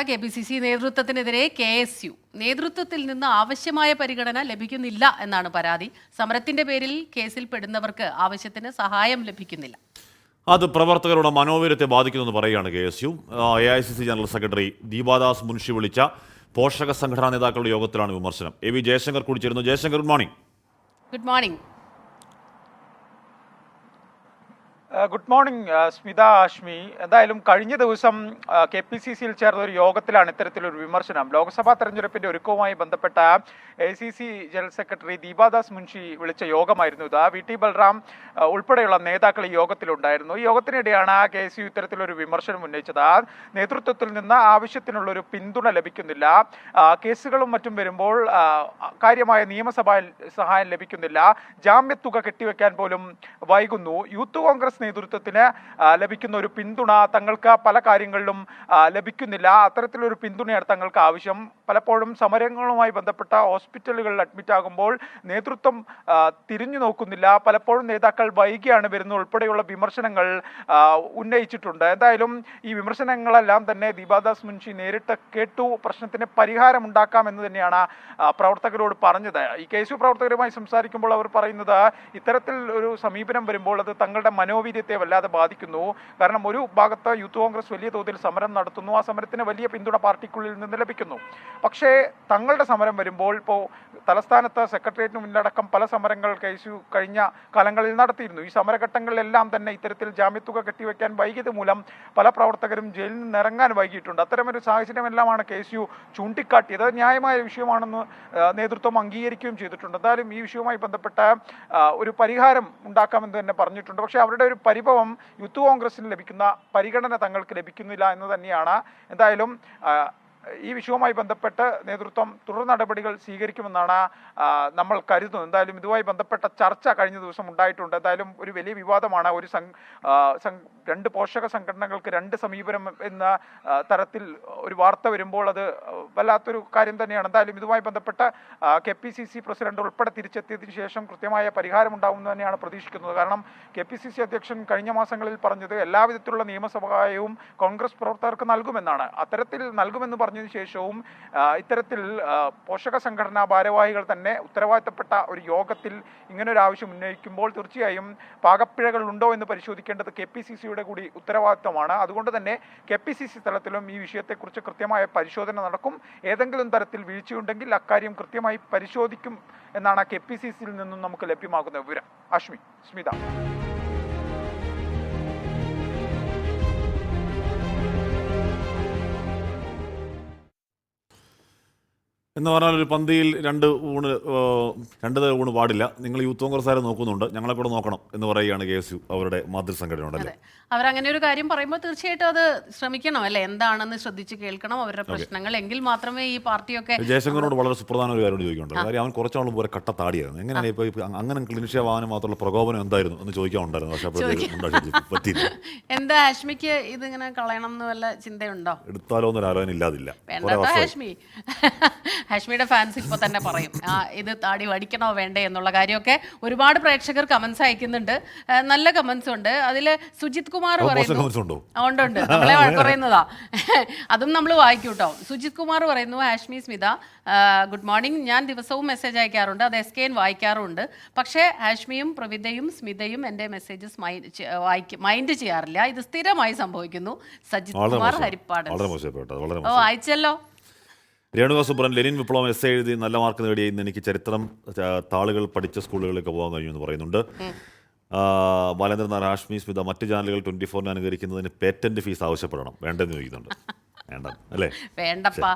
KPCC നേതൃത്വത്തിനെതിരെ KSU നേതൃത്വത്തിൽ നിന്ന് ആവശ്യമായ പരിഗണന ലഭിക്കുന്നില്ല എന്നാണ് പരാതി. സമരത്തിന്റെ പേരിൽ കേസിൽ പെടുന്നവർക്ക് ആവശ്യത്തിന് സഹായം ലഭിക്കുന്നില്ല. അത് പ്രവർത്തകരുടെ മനോവീര്യത്തെ ബാധിക്കുമെന്ന് പറയുകയാണ് KSU. AICC general secretary Deepa Das Munshi വിളിച്ച പോഷക സംഘടനാ നേതാക്കളുടെ യോഗത്തിലാണ് വിമർശനം. AV ജയശങ്കർ കൂടി ചേരുന്നു. Jaishankar, good morning. Good morning. Good morning Smitha, Ashmi. എന്തായാലും കഴിഞ്ഞ ദിവസം KPCCയിൽ ചേർന്ന ഒരു യോഗത്തിലാണ് ഇത്തരത്തിലൊരു വിമർശനം. ലോക്സഭാ തെരഞ്ഞെടുപ്പിന്റെ ഒരുക്കവുമായി ബന്ധപ്പെട്ട AICC general secretary Deepa Das Munshi വിളിച്ച യോഗമായിരുന്നു ഇത്. VT ബൽറാം ഉൾപ്പെടെയുള്ള നേതാക്കൾ ഈ യോഗത്തിലുണ്ടായിരുന്നു. ഈ യോഗത്തിനിടെയാണ് KSU ഇത്തരത്തിലൊരു വിമർശനം ഉന്നയിച്ചത്. നേതൃത്വത്തിൽ നിന്ന് ആവശ്യത്തിനുള്ള ഒരു പിന്തുണ ലഭിക്കുന്നില്ല, കേസുകളും മറ്റും വരുമ്പോൾ കാര്യമായ നിയമസഭാ സഹായം ലഭിക്കുന്നില്ല, ജാമ്യത്തുക കെട്ടിവെക്കാൻ പോലും വൈകുന്നു, യൂത്ത് കോൺഗ്രസ് നേതൃത്വത്തിന് ലഭിക്കുന്ന ഒരു പിന്തുണ തങ്ങൾക്ക് പല കാര്യങ്ങളിലും ലഭിക്കുന്നില്ല, അത്തരത്തിലൊരു പിന്തുണയാണ് തങ്ങൾക്ക് ആവശ്യം. പലപ്പോഴും സമരങ്ങളുമായി ബന്ധപ്പെട്ട ഹോസ്പിറ്റലുകളിൽ അഡ്മിറ്റ് ആകുമ്പോൾ നേതൃത്വം തിരിഞ്ഞു നോക്കുന്നില്ല, പലപ്പോഴും നേതാക്കൾ വൈകിയാണ് വരുന്നത് ഉൾപ്പെടെയുള്ള വിമർശനങ്ങൾ ഉന്നയിച്ചിട്ടുണ്ട്. എന്തായാലും ഈ വിമർശനങ്ങളെല്ലാം തന്നെ ദീപാദാസ് മുൻഷി നേരിട്ട് കേട്ടു. പ്രശ്നത്തിന് പരിഹാരം ഉണ്ടാക്കാമെന്ന് തന്നെയാണ് പ്രവർത്തകരോട് പറഞ്ഞത്. ഈ KSU പ്രവർത്തകരുമായി സംസാരിക്കുമ്പോൾ അവർ പറയുന്നത് ഇത്തരത്തിൽ ഒരു സമീപനം വരുമ്പോൾ അത് തങ്ങളുടെ മനോവീര്യത്തെ വല്ലാതെ ബാധിക്കുന്നു. കാരണം ഒരു ഭാഗത്ത് യൂത്ത് കോൺഗ്രസ് വലിയ തോതിൽ സമരം നടത്തുന്നു, ആ സമരത്തിന് വലിയ പിന്തുണ പാർട്ടിക്കുള്ളിൽ നിന്ന് ലഭിക്കുന്നു. പക്ഷേ തങ്ങളുടെ സമരം വരുമ്പോൾ ഇപ്പോൾ തലസ്ഥാനത്ത് സെക്രട്ടേറിയറ്റിന് മുന്നിലടക്കം പല സമരങ്ങൾ KSU കഴിഞ്ഞ കാലങ്ങളിൽ നടത്തിയിരുന്നു. ഈ സമരഘട്ടങ്ങളിലെല്ലാം തന്നെ ഇത്തരത്തിൽ ജാമ്യത്തുക കെട്ടിവെക്കാൻ വൈകിയത് മൂലം പല പ്രവർത്തകരും ജയിലിൽ നിന്ന് ഇറങ്ങാൻ വൈകിയിട്ടുണ്ട്. അത്തരമൊരു സാഹചര്യമെല്ലാമാണ് KSU ചൂണ്ടിക്കാട്ടിയത്. ന്യായമായ വിഷയമാണെന്ന് നേതൃത്വം അംഗീകരിക്കുകയും ചെയ്തിട്ടുണ്ട്. എന്തായാലും ഈ വിഷയവുമായി ബന്ധപ്പെട്ട ഒരു പരിഹാരം ഉണ്ടാക്കാമെന്ന് തന്നെ പറഞ്ഞിട്ടുണ്ട്. പക്ഷേ അവരുടെ ഒരു പരിഭവം യൂത്ത് കോൺഗ്രസിന് ലഭിക്കുന്ന പരിഗണന തങ്ങൾക്ക് ലഭിക്കുന്നില്ല എന്ന് തന്നെയാണ്. എന്തായാലും ഈ വിഷയവുമായി ബന്ധപ്പെട്ട് നേതൃത്വം തുടർ നടപടികൾ സ്വീകരിക്കുമെന്നാണ് നമ്മൾ കരുതുന്നത്. എന്തായാലും ഇതുമായി ബന്ധപ്പെട്ട ചർച്ച കഴിഞ്ഞ ദിവസം ഉണ്ടായിട്ടുണ്ട്. എന്തായാലും ഒരു വലിയ വിവാദമാണ്. രണ്ട് പോഷക സംഘടനകൾക്ക് രണ്ട് സമീപനം എന്ന തരത്തിൽ ഒരു വാർത്ത വരുമ്പോൾ അത് വല്ലാത്തൊരു കാര്യം തന്നെയാണ്. എന്തായാലും ഇതുമായി ബന്ധപ്പെട്ട് KPCC പ്രസിഡന്റ് ഉൾപ്പെടെ തിരിച്ചെത്തിയതിനു ശേഷം കൃത്യമായ പരിഹാരം ഉണ്ടാകുമെന്ന് തന്നെയാണ് പ്രതീക്ഷിക്കുന്നത്. കാരണം KPCC അധ്യക്ഷൻ കഴിഞ്ഞ മാസങ്ങളിൽ പറഞ്ഞത് എല്ലാവിധത്തിലുള്ള നിയമസഹായവും കോൺഗ്രസ് പ്രവർത്തകർക്ക് നൽകുമെന്നാണ്. അത്തരത്തിൽ നൽകുമെന്ന് പറഞ്ഞതിന് ശേഷവും ഇത്തരത്തിൽ പോഷക സംഘടനാ ഭാരവാഹികൾ തന്നെ ഉത്തരവാദിത്തപ്പെട്ട ഒരു യോഗത്തിൽ ഇങ്ങനൊരു ആവശ്യം ഉന്നയിക്കുമ്പോൾ തീർച്ചയായും പാകപ്പിഴകൾ ഉണ്ടോ എന്ന് പരിശോധിക്കേണ്ടത് KPCCയുടെ കൂടി ഉത്തരവാദിത്തമാണ്. അതുകൊണ്ട് തന്നെ KPCC തലത്തിലും ഈ വിഷയത്തെക്കുറിച്ച് കൃത്യമായ പരിശോധന നടക്കും. ഏതെങ്കിലും തരത്തിൽ വീഴ്ചയുണ്ടെങ്കിൽ അക്കാര്യം കൃത്യമായി പരിശോധിക്കും എന്നാണ് KPCCയിൽ നിന്നും നമുക്ക് ലഭ്യമാകുന്ന വിവരം. അശ്മി, സ്മിത. എന്ന് പറഞ്ഞാൽ ഒരു പന്തിയിൽ രണ്ട് തരം ഊണ് പാടില്ല. നിങ്ങൾ യൂത്ത് കോൺഗ്രസ്സുകാരെ നോക്കുന്നുണ്ട്, ഞങ്ങളെ കൂടെ നോക്കണം എന്ന് പറയുകയാണ് KSU അവരുടെ മാതൃസംഘടന ഉണ്ടല്ലേ. അവരങ്ങനെ ഒരു കാര്യം പറയുമ്പോൾ തീർച്ചയായിട്ടും അത് ശ്രമിക്കണം അല്ലേ, എന്താണെന്ന് ശ്രദ്ധിച്ച് കേൾക്കണം അവരുടെ പ്രശ്നങ്ങൾ, എങ്കിൽ മാത്രമേ ഈ പാർട്ടിയൊക്കെ. ജയശങ്കറിനോട് വളരെ സുപ്രധാന ഒരു കാര്യം ചോദിക്കുന്നുണ്ട്. കാര്യം അവൻ കുറച്ചാളും പോലെ കട്ട താടിയായിരുന്നു. എങ്ങനെയാണ് ഇപ്പോൾ അങ്ങനെ ക്ലിനിഷ്യവാനും മാത്രമുള്ള പ്രകോപനം എന്തായിരുന്നു എന്ന് ചോദിക്കാനുണ്ടായിരുന്നു. പക്ഷേ പറ്റിയില്ല. എന്താ ഹാഷ്മിക്ക് ഇതിങ്ങനെ കളയണം എന്ന് വല്ല ചിന്തയുണ്ടോ? എടുത്താലോ എന്നൊരു ആലോചന ഇല്ലാതില്ല. ഹാഷ്മിയുടെ ഫാൻസ് ഇപ്പോൾ തന്നെ പറയും ഇത് താടി വടിക്കണോ വേണ്ടേ എന്നുള്ള കാര്യമൊക്കെ. ഒരുപാട് പ്രേക്ഷകർ കമന്റ്സ് അയക്കുന്നുണ്ട്, നല്ല കമന്റ്സ് ഉണ്ട്. അതിൽ സുജിത് കുമാർ പറയുന്നു, ഉണ്ട് നമ്മളെ പറയുന്നതാ, അതും നമ്മൾ വായിക്കും കേട്ടോ. സുജിത് കുമാർ പറയുന്നു, ഹാഷ്മി, സ്മിത ഗുഡ് മോർണിംഗ്. ഞാൻ ദിവസവും മെസ്സേജ് അയക്കാറുണ്ട്, അത് SKN വായിക്കാറുമുണ്ട്. പക്ഷേ ഹാഷ്മിയും പ്രവിതയും സ്മിതയും എൻ്റെ മെസ്സേജസ് മൈൻഡ് ചെയ്യാറില്ല. ഇത് സ്ഥിരമായി സംഭവിക്കുന്നു. സജിത് കുമാർ ഹരിപ്പാട്. വായിച്ചല്ലോ. രേണുക സുബ്രൻ, ലെനിൻ വിപ്ലവം എസ് എഴുതി നല്ല മാർക്ക് നേടിയ ഇന്ന് എനിക്ക് ചരിത്രം താളുകൾ പഠിച്ച സ്കൂളുകളിലേക്ക് പോകാൻ കഴിയുമെന്ന് പറയുന്നുണ്ട്. ബാലേന്ദ്രനാഥ്, ഹാഷ്മി, സ്മിത മറ്റ് ചാനലുകൾ 24 അനുകരിക്കുന്നതിന് പേറ്റന്റ് ഫീസ് ആവശ്യപ്പെടണം, വേണ്ടെന്ന് ചോദിക്കുന്നുണ്ട്. വേണ്ട അല്ലേ? വേണ്ടപ്പാ.